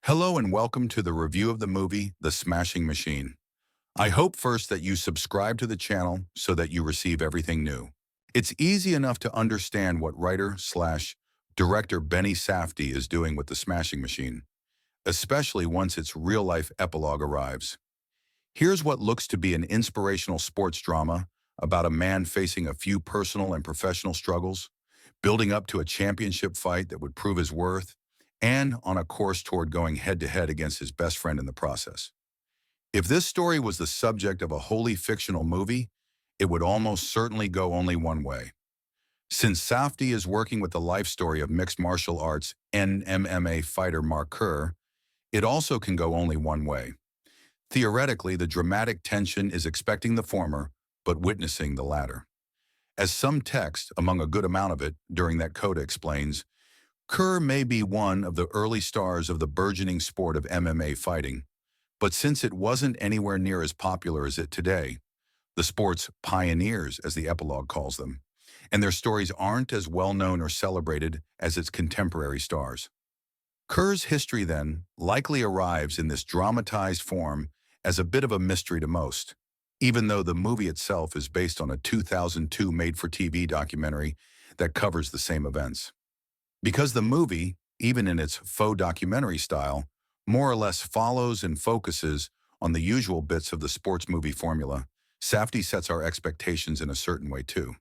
Hello and welcome to the review of the movie, The Smashing Machine. I hope first that you subscribe to the channel so that you receive everything new. It's easy enough to understand what writer/director Benny Safdie is doing with The Smashing Machine, especially once its real-life epilogue arrives. Here's what looks to be an inspirational sports drama about a man facing a few personal and professional struggles, building up to a championship fight that would prove his worth, and on a course toward going head-to-head against his best friend in the process. If this story was the subject of a wholly fictional movie, it would almost certainly go only one way. Since Safdie is working with the life story of mixed martial arts and MMA fighter Mark Kerr, it also can go only one way. Theoretically, the dramatic tension is expecting the former, but witnessing the latter. As some text, among a good amount of it, during that coda explains, Kerr may be one of the early stars of the burgeoning sport of MMA fighting, but since it wasn't anywhere near as popular as it today, the sport's pioneers, as the epilogue calls them, and their stories aren't as well known or celebrated as its contemporary stars. Kerr's history, then, likely arrives in this dramatized form as a bit of a mystery to most, even though the movie itself is based on a 2002 made-for-TV documentary that covers the same events. Because the movie, even in its faux documentary style, more or less follows and focuses on the usual bits of the sports movie formula, Safdie sets our expectations in a certain way too.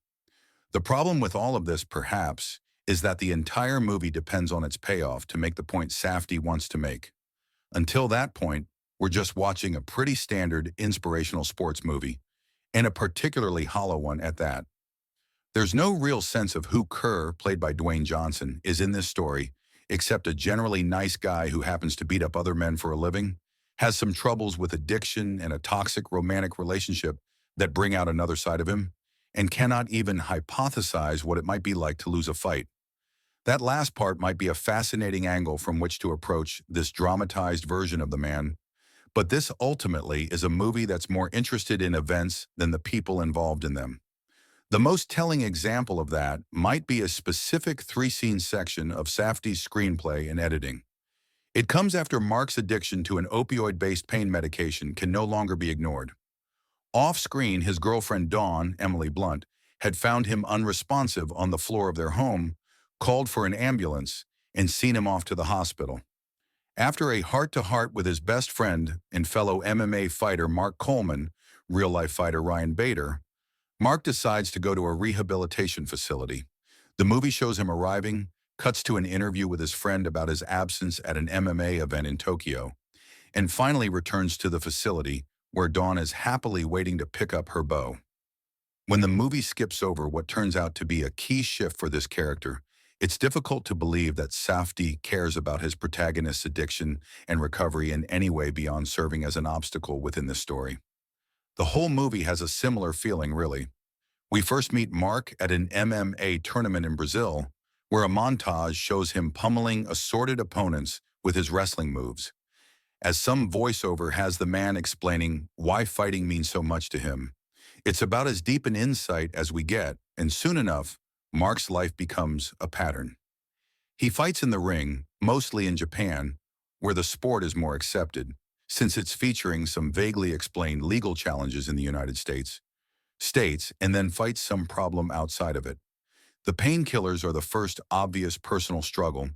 The problem with all of this, perhaps, is that the entire movie depends on its payoff to make the point Safdie wants to make. Until that point, we're just watching a pretty standard inspirational sports movie, and a particularly hollow one at that. There's no real sense of who Kerr, played by Dwayne Johnson, is in this story, except a generally nice guy who happens to beat up other men for a living, has some troubles with addiction and a toxic romantic relationship that bring out another side of him, and cannot even hypothesize what it might be like to lose a fight. That last part might be a fascinating angle from which to approach this dramatized version of the man, but this ultimately is a movie that's more interested in events than the people involved in them. The most telling example of that might be a specific three-scene section of Safdie's screenplay and editing. It comes after Mark's addiction to an opioid-based pain medication can no longer be ignored. Off-screen, his girlfriend Dawn, Emily Blunt, had found him unresponsive on the floor of their home, called for an ambulance, and seen him off to the hospital. After a heart-to-heart with his best friend and fellow MMA fighter Mark Coleman, real-life fighter Ryan Bader, Mark decides to go to a rehabilitation facility. The movie shows him arriving, cuts to an interview with his friend about his absence at an MMA event in Tokyo, and finally returns to the facility where Dawn is happily waiting to pick up her bow. When the movie skips over what turns out to be a key shift for this character, it's difficult to believe that Safdie cares about his protagonist's addiction and recovery in any way beyond serving as an obstacle within this story. The whole movie has a similar feeling, really. We first meet Mark at an MMA tournament in Brazil, where a montage shows him pummeling assorted opponents with his wrestling moves, as some voiceover has the man explaining why fighting means so much to him. It's about as deep an insight as we get, and soon enough, Mark's life becomes a pattern. He fights in the ring, mostly in Japan, where the sport is more accepted, since it's featuring some vaguely explained legal challenges in the United States, and then fights some problem outside of it. The painkillers are the first obvious personal struggle,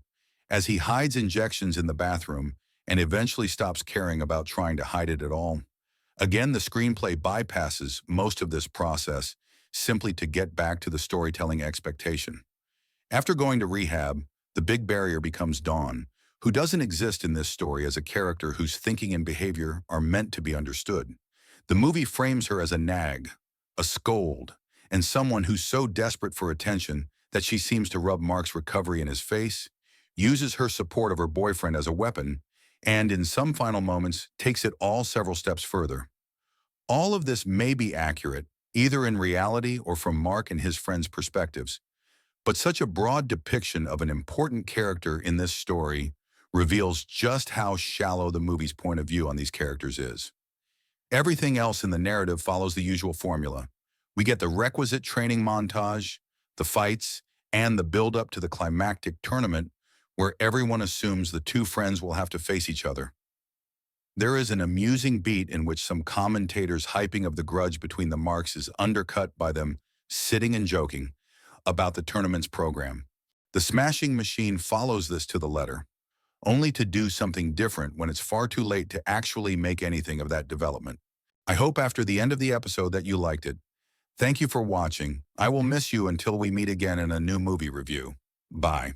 as he hides injections in the bathroom and eventually stops caring about trying to hide it at all. Again, the screenplay bypasses most of this process simply to get back to the storytelling expectation. After going to rehab, the big barrier becomes Dawn, who doesn't exist in this story as a character whose thinking and behavior are meant to be understood. The movie frames her as a nag, a scold, and someone who's so desperate for attention that she seems to rub Mark's recovery in his face, uses her support of her boyfriend as a weapon, and in some final moments takes it all several steps further. All of this may be accurate, either in reality or from Mark and his friends' perspectives, but such a broad depiction of an important character in this story reveals just how shallow the movie's point of view on these characters is. Everything else in the narrative follows the usual formula. We get the requisite training montage, the fights, and the build-up to the climactic tournament where everyone assumes the two friends will have to face each other. There is an amusing beat in which some commentators' hyping of the grudge between the Marks is undercut by them sitting and joking about the tournament's program. The Smashing Machine follows this to the letter, only to do something different when it's far too late to actually make anything of that development. I hope after the end of the episode that you liked it. Thank you for watching. I will miss you until we meet again in a new movie review. Bye.